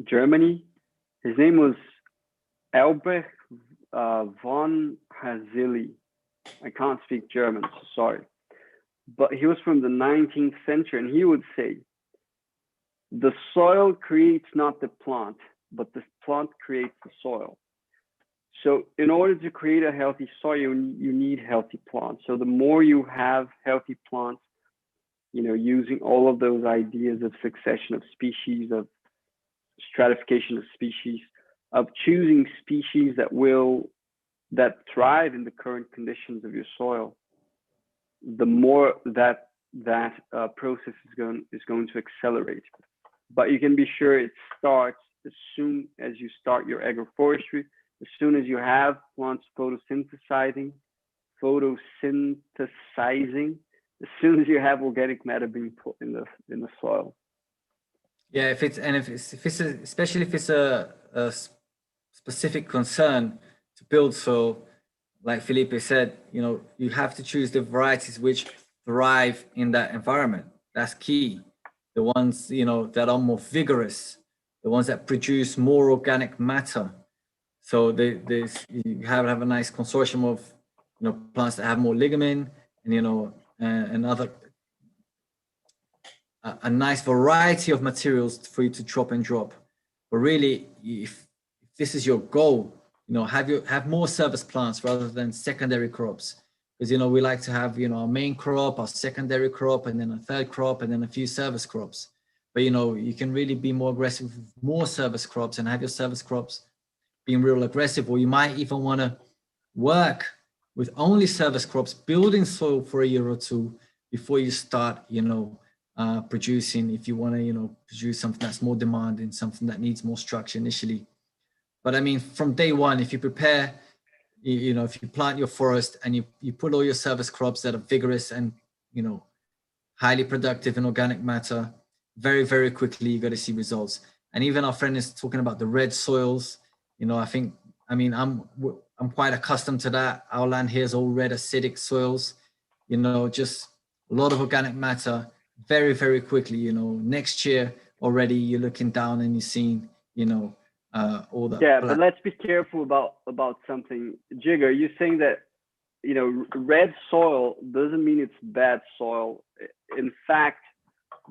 Germany. His name was Albrecht von Hazili. I can't speak German, so sorry. But he was from the 19th century, and he would say, the soil creates not the plant, but the plant creates the soil. So in order to create a healthy soil, you need healthy plants. So the more you have healthy plants, you know, using all of those ideas of succession of species, of stratification of species, of choosing species that thrive in the current conditions of your soil, the more that process is going to accelerate. But you can be sure it starts as soon as you start your agroforestry, as soon as you have plants photosynthesizing, as soon as you have organic matter being put in the soil. Yeah, especially if it's a specific concern to build soil, like Felipe said, you know, you have to choose the varieties which thrive in that environment. That's key. The ones, you know, that are more vigorous, the ones that produce more organic matter. So you have a nice consortium of, you know, plants that have more lignin and, you know, a nice variety of materials for you to chop and drop. But really, if this is your goal, you know, have more service plants rather than secondary crops, because, you know, we like to have, you know, our main crop, our secondary crop, and then a third crop, and then a few service crops. But, you know, you can really be more aggressive with more service crops and have your service crops being real aggressive, or you might even want to work with only service crops, building soil for a year or two before you start, you know, producing, if you want to, you know, produce something that's more demanding, something that needs more structure initially. But I mean, from day one, if you prepare, you know, if you plant your forest and you put all your service crops that are vigorous and, you know, highly productive in organic matter, very, very quickly, you got to see results. And even our friend is talking about the red soils. You know, I mean, I'm quite accustomed to that. Our land here is all red acidic soils, you know, just a lot of organic matter very, very quickly. You know, next year already you're looking down and you're seeing, you know, all that. Yeah, black. but let's be careful about something. Jigger, you're saying that, you know, red soil doesn't mean it's bad soil. In fact,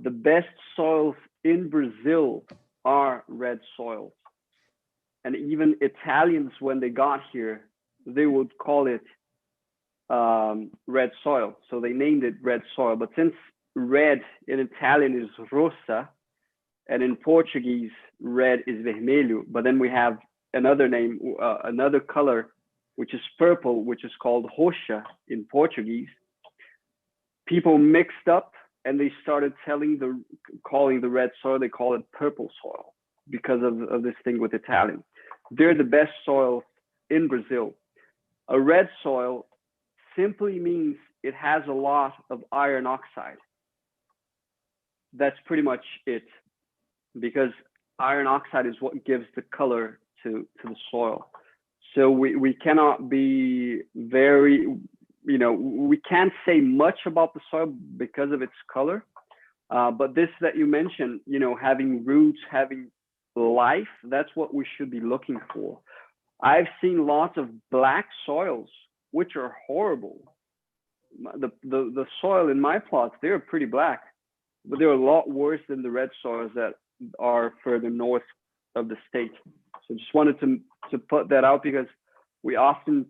the best soils in Brazil are red soils. And even Italians, when they got here, they would call it red soil. So they named it red soil. But since red in Italian is rossa, and in Portuguese, red is vermelho, but then we have another name, another color, which is purple, which is called roxa in Portuguese. People mixed up and they started calling the red soil, they call it purple soil because of this thing with Italian. They're the best soil in Brazil. A red soil simply means it has a lot of iron oxide. That's pretty much it, because iron oxide is what gives the color to the soil. So we cannot be very, you know, we can't say much about the soil because of its color. But this that you mentioned, you know, having roots, having life, that's what we should be looking for. I've seen lots of black soils, which are horrible. The soil in my plots, they're pretty black, but they're a lot worse than the red soils that are further north of the state. So just wanted to put that out, because we often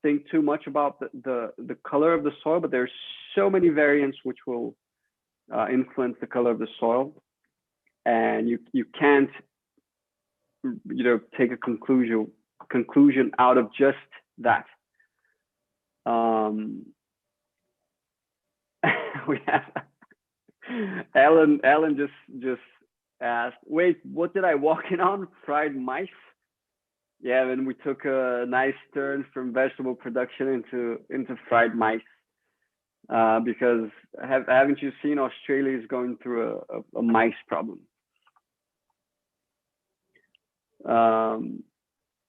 think too much about the color of the soil, but there's so many variants which will influence the color of the soil, and you can't, you know, take a conclusion out of just that. We have Ellen just asked, wait, what did I walk in on? Fried mice? Yeah, and we took a nice turn from vegetable production into fried mice, because haven't you seen Australia is going through a mice problem?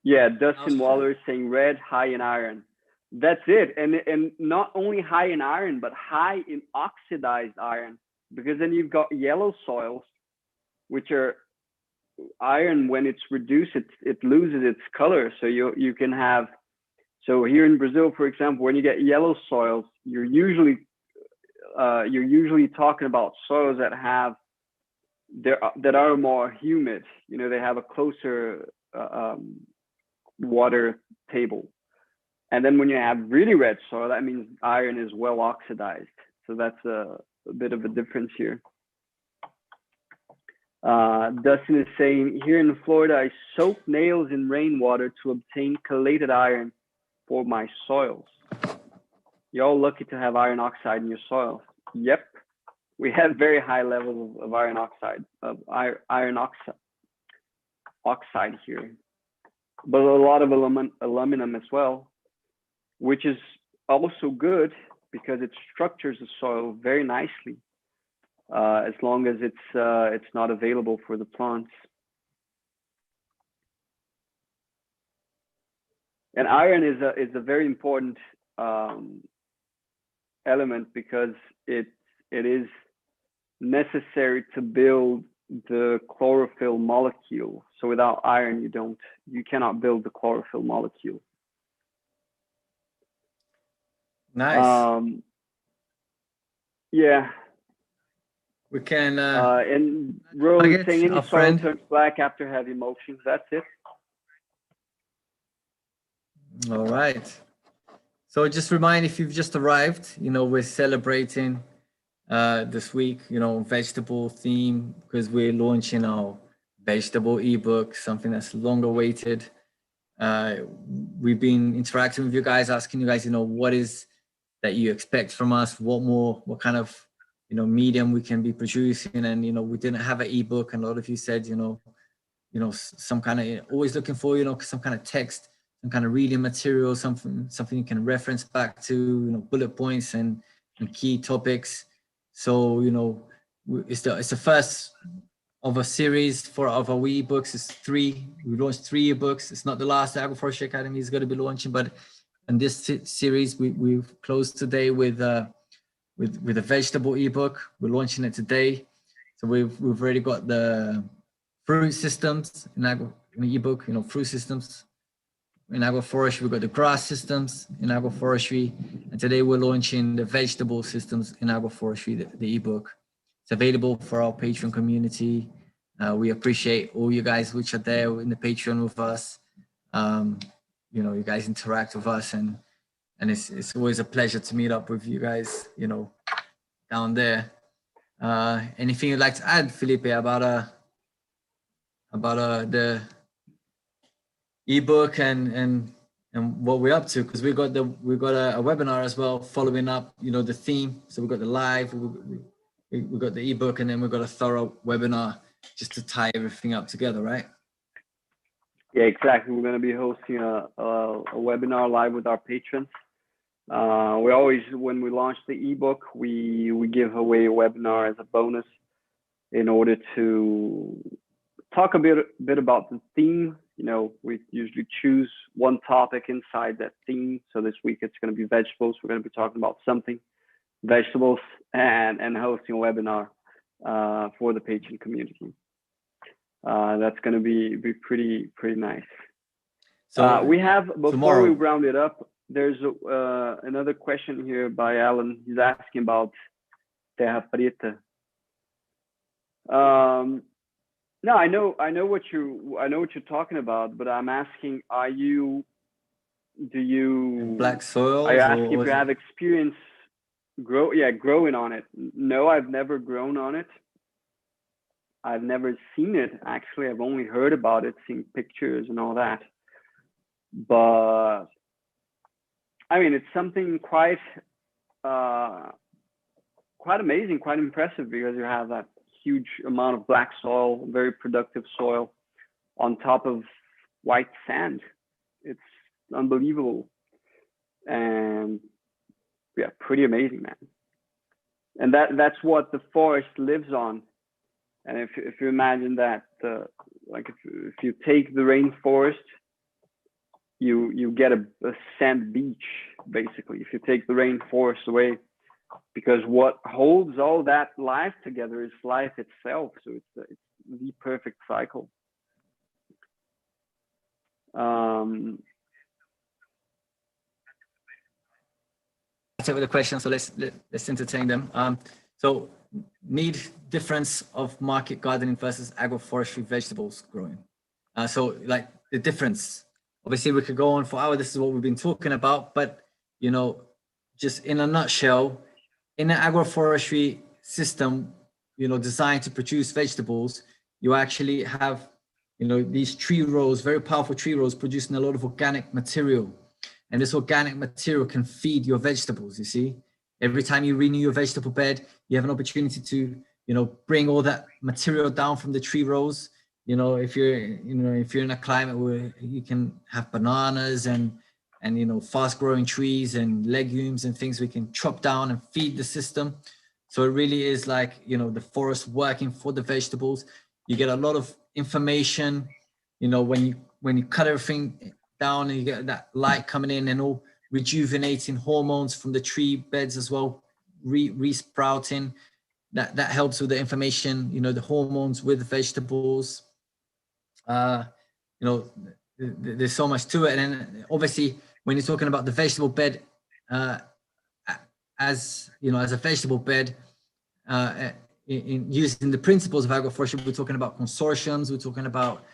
Yeah, Dustin Waller is saying red, high in iron. That's it, and not only high in iron, but high in oxidized iron, because then you've got yellow soils, which are iron, when it's reduced, it loses its color. So you can have, so here in Brazil, for example, when you get yellow soils, you're usually talking about soils that are more humid. You know, they have a closer water table. And then when you have really red soil, that means iron is well oxidized. So that's a bit of a difference here. Dustin is saying, here in Florida, I soak nails in rainwater to obtain chelated iron for my soils. You're all lucky to have iron oxide in your soil. Yep, we have very high levels of iron oxide, oxide here, but a lot of aluminum as well, which is also good because it structures the soil very nicely. As long as it's not available for the plants. And iron is a very important element, because it is necessary to build the chlorophyll molecule. So without iron, you cannot build the chlorophyll molecule. Nice. Yeah. We can. And Rose saying any soil turns black after heavy motions. That's it. All right. So just remind, if you've just arrived, you know, we're celebrating this week, you know, vegetable theme, because we're launching our vegetable ebook, something that's long awaited. We've been interacting with you guys, asking you guys, you know, what is that you expect from us? What kind of, you know, medium we can be producing? And, you know, we didn't have an ebook, and a lot of you said, you know, some kind of, always looking for, you know, some kind of text, some kind of reading material, something you can reference back to, you know, bullet points and key topics. So, you know, it's the first of a series of our ebooks. It's 3. We launched 3 ebooks. It's not the last Agroforestry Academy is going to be launching, but in this series, we've closed today with a vegetable ebook. We're launching it today. So we've already got the fruit systems in the ebook, fruit systems in agroforestry. We've got the grass systems in agroforestry. And today we're launching the vegetable systems in agroforestry, the ebook. It's available for our Patreon community. We appreciate all you guys which are there in the Patreon with us. You guys interact with us, and it's always a pleasure to meet up with you guys, down there. Anything you'd like to add, Felipe, about the ebook and what we're up to? Because we got a webinar as well following up, the theme. So we've got the live, we got the ebook, and then we've got a thorough webinar just to tie everything up together, right? Yeah, exactly. We're going to be hosting a webinar live with our patrons. We always, when we launch the ebook, we give away a webinar as a bonus in order to talk a bit about the theme. We usually choose one topic inside that theme. So this week it's going to be vegetables. We're going to be talking about something vegetables and hosting a webinar for the patron community. That's going to be pretty nice. So we have, before we round it up, there's another question here by Alan. He's asking about terra preta. No, I know what you're talking about, but I'm asking, do you black soil? Are you asking if you have experience growing on it? No, I've never grown on it. I've never seen it, actually. I've only heard about it, seen pictures and all that. But I mean, it's something quite amazing, quite impressive, because you have that huge amount of black soil, very productive soil, on top of white sand. It's unbelievable, and yeah, pretty amazing, man. And that's what the forest lives on. And if you imagine that, like if you take the rainforest, you get a sand beach, basically, if you take the rainforest away, because what holds all that life together is life itself. So it's the perfect cycle. Let's take the questions, so let's entertain them. So need difference of market gardening versus agroforestry vegetables growing. So like the difference, obviously we could go on for hours. This is what we've been talking about, but just in a nutshell, in an agroforestry system, designed to produce vegetables, you actually have, these tree rows, very powerful tree rows, producing a lot of organic material. And this organic material can feed your vegetables, you see. Every time you renew your vegetable bed, you have an opportunity to, bring all that material down from the tree rows. If you're in a climate where you can have bananas and fast growing trees and legumes and things we can chop down and feed the system. So it really is like, the forest working for the vegetables. You get a lot of information, when you cut everything down and you get that light coming in and all rejuvenating hormones from the tree beds as well, re-sprouting. That helps with the information, the hormones with the vegetables. There's so much to it. And then obviously, when you're talking about the vegetable bed, as a vegetable bed, in using the principles of agroforestry, we're talking about consortiums, we're talking about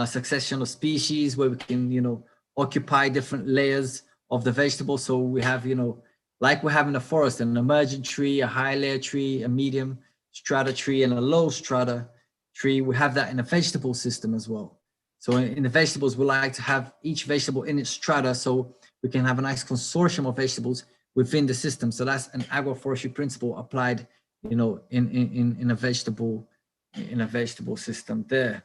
succession of species where we can, occupy different layers of the vegetable. So we have, like we have in the forest, an emergent tree, a high layer tree, a medium strata tree, and a low strata tree. We have that in a vegetable system as well. So in the vegetables, we like to have each vegetable in its strata, so we can have a nice consortium of vegetables within the system. So that's an agroforestry principle applied, in a vegetable system there.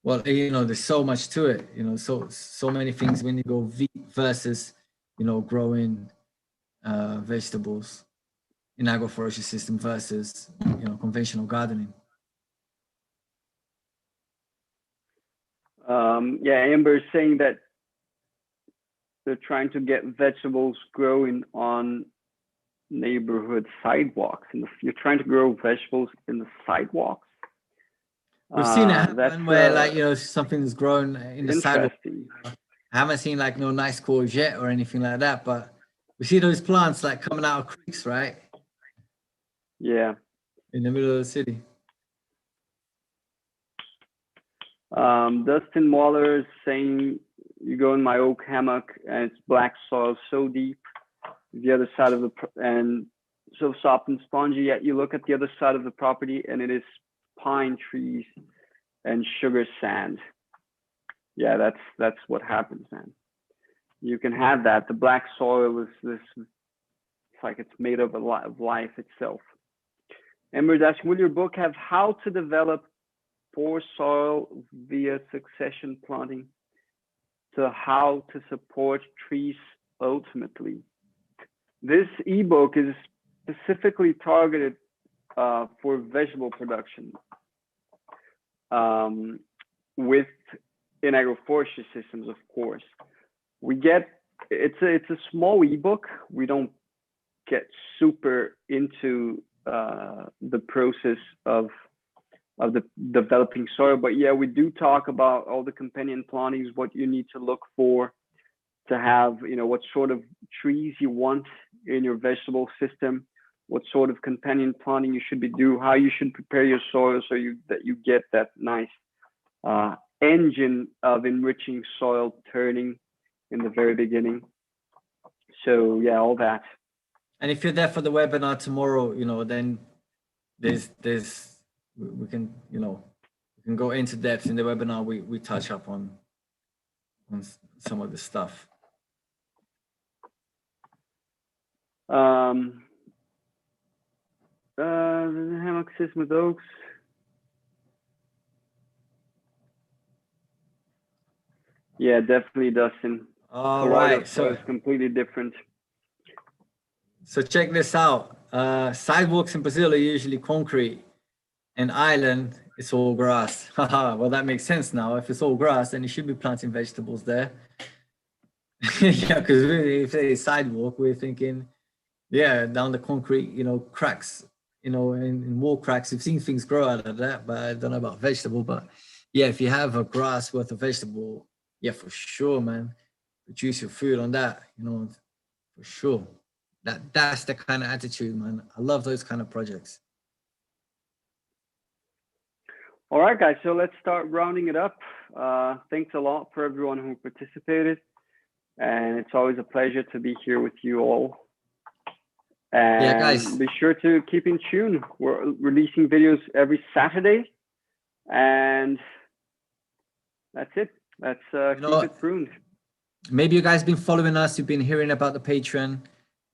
Well, there's so much to it, so many things when you go versus, growing vegetables in agroforestry system versus, conventional gardening. Yeah, Amber is saying that they're trying to get vegetables growing on neighborhood sidewalks. And you're trying to grow vegetables in the sidewalks. We've seen it happen That's where, like, you know, something's grown in the sidewalk. interesting. I haven't seen like no nice courgette or anything like that, but we see those plants like coming out of creeks, right? Yeah. In the middle of the city. Dustin Waller is saying, you go in my oak hammock and it's black soil so deep, the other side of the, and so soft and spongy, yet you look at the other side of the property and it is pine trees and sugar sand. Yeah, that's what happens, man. You can have that. The black soil is this, it's like it's made of a lot of life itself. Ember's asking, will your book have how to develop poor soil via succession planting to how to support trees ultimately? This ebook is specifically targeted for vegetable production in agroforestry systems, of course. We get, it's a small ebook. We don't get super into the process of the developing soil, but yeah, we do talk about all the companion plantings, what you need to look for to have, you know, what sort of trees you want in your vegetable system, what sort of companion planting you should be doing, how you should prepare your soil so that you get that nice engine of enriching soil turning in the very beginning. So yeah, all that. And if you're there for the webinar tomorrow, you know, then we can, you know, we can go into depth in the webinar. We touch up on some of the stuff. The hammock system with oaks. Yeah, definitely, Dustin. All right, so it's completely different. So check this out. Sidewalks in Brazil are usually concrete. In Ireland, it's all grass. Well, that makes sense now. If it's all grass, then you should be planting vegetables there. Yeah, because if it's sidewalk, we're thinking, yeah, down the concrete, you know, cracks, you know, in wall cracks. We've seen things grow out of that, but I don't know about vegetable. But yeah, if you have a grass worth of vegetable, yeah, for sure, man, produce your food on that, you know, for sure. That's the kind of attitude, man. I love those kind of projects. All right, guys, so let's start rounding it up. Thanks a lot for everyone who participated. And it's always a pleasure to be here with you all. And yeah, guys, be sure to keep in tune. We're releasing videos every Saturday. And that's it. Let's keep it pruned. Maybe you guys been following us. You've been hearing about the Patreon.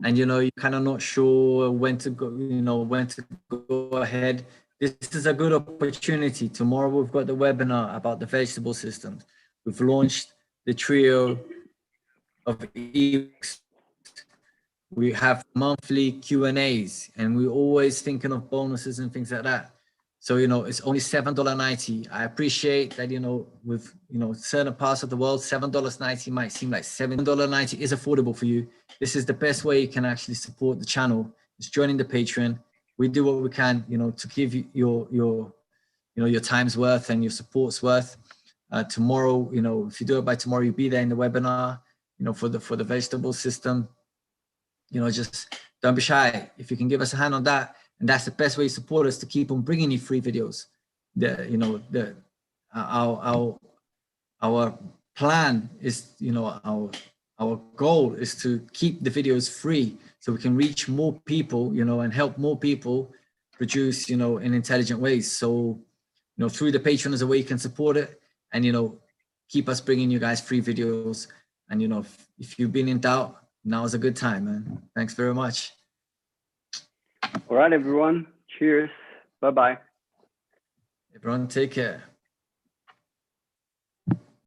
And, you know, you're kind of not sure when to go, you know, when to go ahead. This is a good opportunity. Tomorrow we've got the webinar about the vegetable systems. We've launched the trio of ebooks. We have monthly Q&As, and we're always thinking of bonuses and things like that. So, you know, it's only $7.90. I appreciate that, you know, with, you know, certain parts of the world, $7.90 might seem like $7.90 is affordable for you. This is the best way you can actually support the channel. It's joining the Patreon. We do what we can, you know, to give you your time's worth and your support's worth. Tomorrow, you know, if you do it by tomorrow, you'll be there in the webinar, you know, for the vegetable system. You know, just don't be shy. If you can give us a hand on that, and that's the best way to support us, to keep on bringing you free videos. Our plan is, you know, our goal is to keep the videos free so we can reach more people, you know, and help more people produce, you know, in intelligent ways. So, you know, through the Patreon is a way you can support it, and, you know, keep us bringing you guys free videos. And, you know, if you've been in doubt, now is a good time, man. Thanks very much. All right, everyone. Cheers. Bye-bye. Everyone, take care.